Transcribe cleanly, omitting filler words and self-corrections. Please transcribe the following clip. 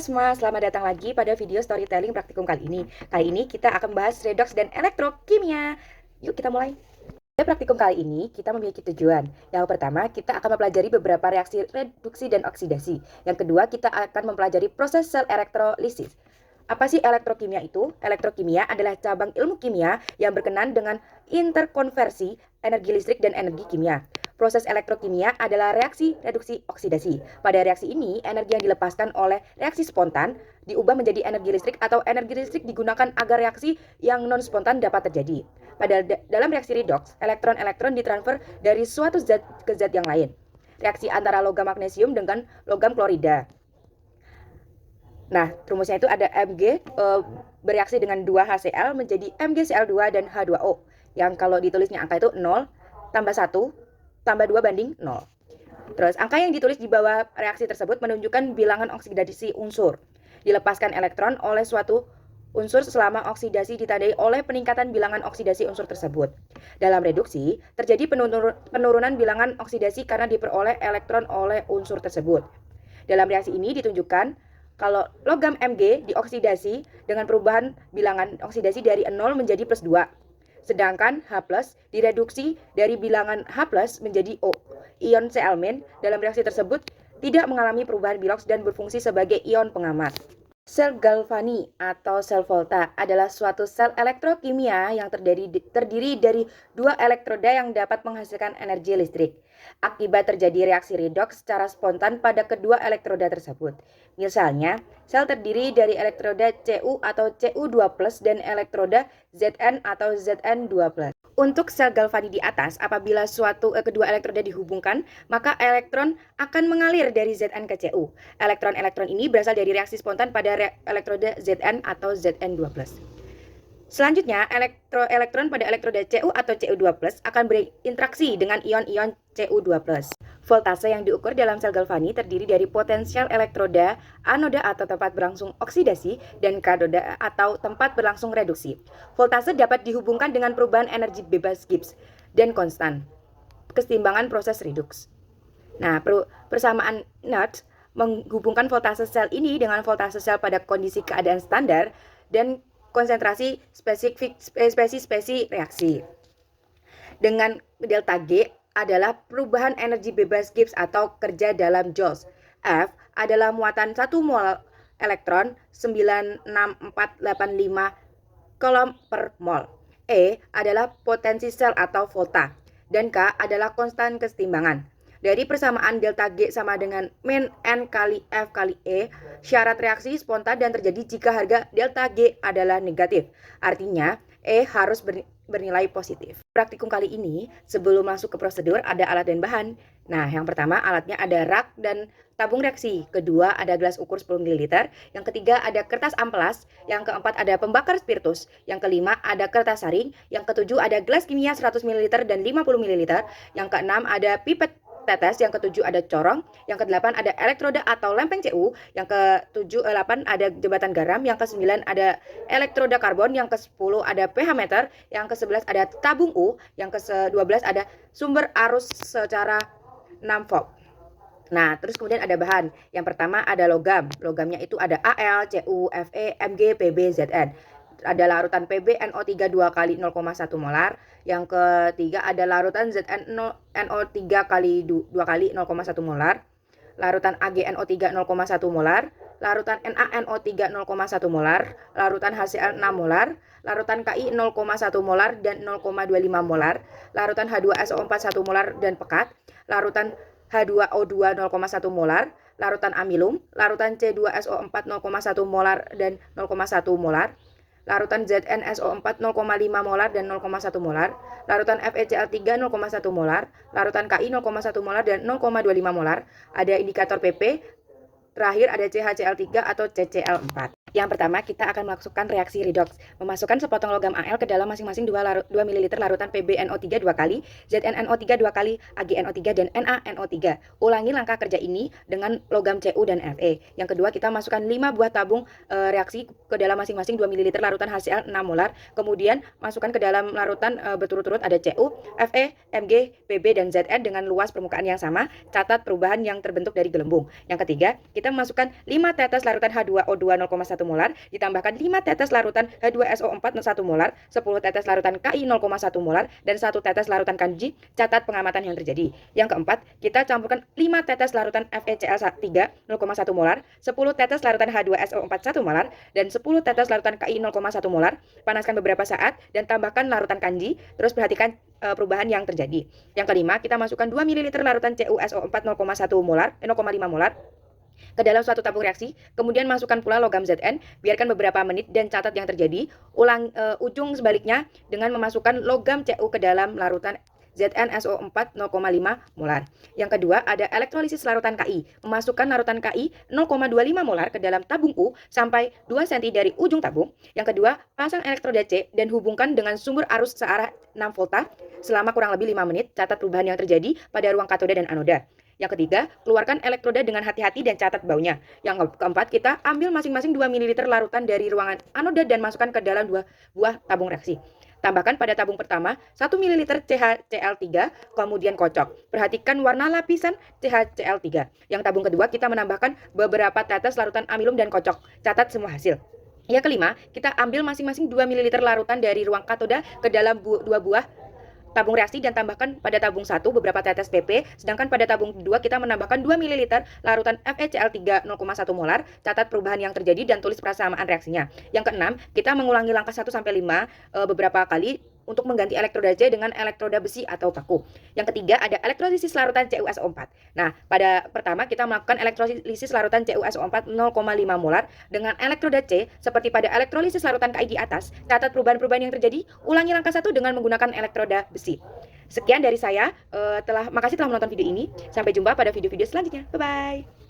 Semua, selamat datang lagi pada video storytelling praktikum kali ini. Kali ini kita akan membahas redoks dan elektrokimia. Yuk kita mulai. Pada praktikum kali ini, kita memiliki tujuan. Yang pertama, kita akan mempelajari beberapa reaksi reduksi dan oksidasi. Yang kedua, kita akan mempelajari proses sel elektrolisis. Apa sih elektrokimia itu? Elektrokimia adalah cabang ilmu kimia yang berkenan dengan interkonversi energi listrik dan energi kimia. Proses elektrokimia adalah reaksi reduksi oksidasi. Pada reaksi ini, energi yang dilepaskan oleh reaksi spontan diubah menjadi energi listrik atau energi listrik digunakan agar reaksi yang non spontan dapat terjadi. Dalam reaksi redoks, elektron-elektron ditransfer dari suatu zat ke zat yang lain. Reaksi antara logam magnesium dengan logam klorida. Nah, rumusnya itu ada Mg bereaksi dengan 2HCl menjadi MgCl2 dan H2O. Yang kalau ditulisnya angka itu 0, tambah 1, tambah 2 banding 0. Terus, angka yang ditulis di bawah reaksi tersebut menunjukkan bilangan oksidasi unsur. Dilepaskan elektron oleh suatu unsur selama oksidasi ditandai oleh peningkatan bilangan oksidasi unsur tersebut. Dalam reduksi, terjadi penurunan bilangan oksidasi karena diperoleh elektron oleh unsur tersebut. Dalam reaksi ini ditunjukkan kalau logam Mg dioksidasi dengan perubahan bilangan oksidasi dari 0 menjadi plus 2. Sedangkan H+ direduksi dari bilangan H+ menjadi O. Ion Cl- dalam reaksi tersebut tidak mengalami perubahan biloks dan berfungsi sebagai ion pengamat. Sel Galvani atau sel volta adalah suatu sel elektrokimia yang terdiri dari dua elektroda yang dapat menghasilkan energi listrik. Akibat terjadi reaksi redoks secara spontan pada kedua elektroda tersebut. Misalnya, sel terdiri dari elektroda Cu atau Cu2+ dan elektroda Zn atau Zn2+. Untuk sel Galvani di atas, apabila kedua elektroda dihubungkan, maka elektron akan mengalir dari Zn ke Cu. Elektron-elektron ini berasal dari reaksi spontan pada elektroda Zn atau Zn2+. Selanjutnya, elektron pada elektroda Cu atau Cu2+ akan berinteraksi dengan ion-ion Cu2+. Voltase yang diukur dalam sel Galvani terdiri dari potensial elektroda, anoda atau tempat berlangsung oksidasi, dan katoda atau tempat berlangsung reduksi. Voltase dapat dihubungkan dengan perubahan energi bebas Gibbs dan konstan keseimbangan proses reduks. Nah, persamaan Nernst menghubungkan voltase sel ini dengan voltase sel pada kondisi keadaan standar dan konsentrasi spesi reaksi. Dengan delta G adalah perubahan energi bebas Gibbs atau kerja dalam joules. F adalah muatan 1 mol elektron 96485 coulomb per mol. E adalah potensi sel atau volta. Dan K adalah konstan kesetimbangan. Dari persamaan delta G sama dengan min N kali F kali E, syarat reaksi spontan dan terjadi jika harga delta G adalah negatif. Artinya, E harus bernilai positif. Praktikum kali ini, sebelum masuk ke prosedur, ada alat dan bahan. Nah, yang pertama alatnya ada rak dan tabung reaksi. Kedua ada gelas ukur 10 ml. Yang ketiga ada kertas amplas. Yang keempat ada pembakar spiritus. Yang kelima ada kertas saring. Yang ketujuh ada gelas kimia 100 ml dan 50 ml. Yang keenam ada pipet tetes. Yang ketujuh ada corong. Yang kedelapan ada elektroda atau lempeng Cu. Yang ke-8 ada jembatan garam. Yang ke-9 ada elektroda karbon. Yang ke-10 ada pH meter. Yang ke-11 ada tabung U. Yang ke-12 ada sumber arus secara 6 volt. Nah, terus kemudian ada bahan. Yang pertama ada logam. Logamnya itu ada Al, Cu, Fe, Mg, Pb, Zn. Ada larutan Pb NO3 2 kali 0,1 molar. Yang ketiga ada larutan Zn NO3 kali 2 kali 0,1 molar. Larutan AgNO3 0,1 molar, larutan NaNO3 0,1 molar, larutan HCl 6 molar, larutan Ki 0,1 molar dan 0,25 molar, larutan H2SO4 1 molar dan pekat, larutan H2O2 0,1 molar, larutan amilum, larutan C2SO4 0,1 molar dan 0,1 molar, larutan ZnSO4 0,5 molar dan 0,1 molar, larutan FeCl3 0,1 molar, larutan Ki 0,1 molar dan 0,25 molar, ada indikator PP, terakhir ada CHCl3 atau CCl4. Yang pertama, kita akan melakukan reaksi redox. Memasukkan sepotong logam Al ke dalam masing-masing 2 ml larutan PbNO3 2 kali, ZnNO3 2 kali, AgNO3 dan NaNO3. Ulangi langkah kerja ini dengan logam Cu dan Fe. Yang kedua, kita masukkan 5 buah tabung reaksi ke dalam masing-masing 2 ml larutan HCl 6 molar. Kemudian masukkan ke dalam larutan berturut-turut ada Cu, Fe, Mg, Pb dan Zn dengan luas permukaan yang sama. Catat perubahan yang terbentuk dari gelembung. Yang ketiga, kita masukkan 5 tetes larutan H2O2 0,1 molar, ditambahkan 5 tetes larutan H2SO4 1 molar, 10 tetes larutan Ki 0,1 molar, dan 1 tetes larutan kanji. Catat pengamatan yang terjadi. Yang keempat, kita campurkan 5 tetes larutan FeCl3 0,1 molar, 10 tetes larutan H2SO4 1 molar, dan 10 tetes larutan Ki 0,1 molar. Panaskan beberapa saat dan tambahkan larutan kanji. Terus perhatikan perubahan yang terjadi. Yang kelima, kita masukkan 2 ml larutan CuSO4 0,1 molar, 0,5 molar ke dalam suatu tabung reaksi, kemudian masukkan pula logam Zn, biarkan beberapa menit dan catat yang terjadi. Ujung sebaliknya dengan memasukkan logam Cu ke dalam larutan ZnSO4 0,5 molar. Yang kedua ada elektrolisis larutan Ki. Memasukkan larutan Ki 0,25 molar ke dalam tabung U sampai 2 cm dari ujung tabung. Yang kedua, pasang elektroda C dan hubungkan dengan sumber arus searah 6 volta selama kurang lebih 5 menit. Catat perubahan yang terjadi pada ruang katoda dan anoda. Yang ketiga, keluarkan elektroda dengan hati-hati dan catat baunya. Yang keempat, kita ambil masing-masing 2 ml larutan dari ruangan anoda dan masukkan ke dalam 2 buah tabung reaksi. Tambahkan pada tabung pertama 1 ml CHCl3, kemudian kocok. Perhatikan warna lapisan CHCl3. Yang tabung kedua, kita menambahkan beberapa tetes larutan amilum dan kocok. Catat semua hasil. Yang kelima, kita ambil masing-masing 2 ml larutan dari ruang katoda ke dalam 2 buah tabung reaksi dan tambahkan pada tabung 1 beberapa tetes PP, sedangkan pada tabung 2 kita menambahkan 2 ml larutan FeCl3 0,1 molar. Catat perubahan yang terjadi dan tulis persamaan reaksinya. Yang keenam, kita mengulangi langkah 1 sampai 5 beberapa kali untuk mengganti elektroda C dengan elektroda besi atau paku. Yang ketiga ada elektrolisis larutan CuSO4. Nah, pada pertama kita melakukan elektrolisis larutan CuSO4 0,5 molar dengan elektroda C seperti pada elektrolisis larutan Ki di atas. Catat perubahan-perubahan yang terjadi, ulangi langkah 1 dengan menggunakan elektroda besi. Sekian dari saya, makasih telah menonton video ini. Sampai jumpa pada video-video selanjutnya. Bye-bye.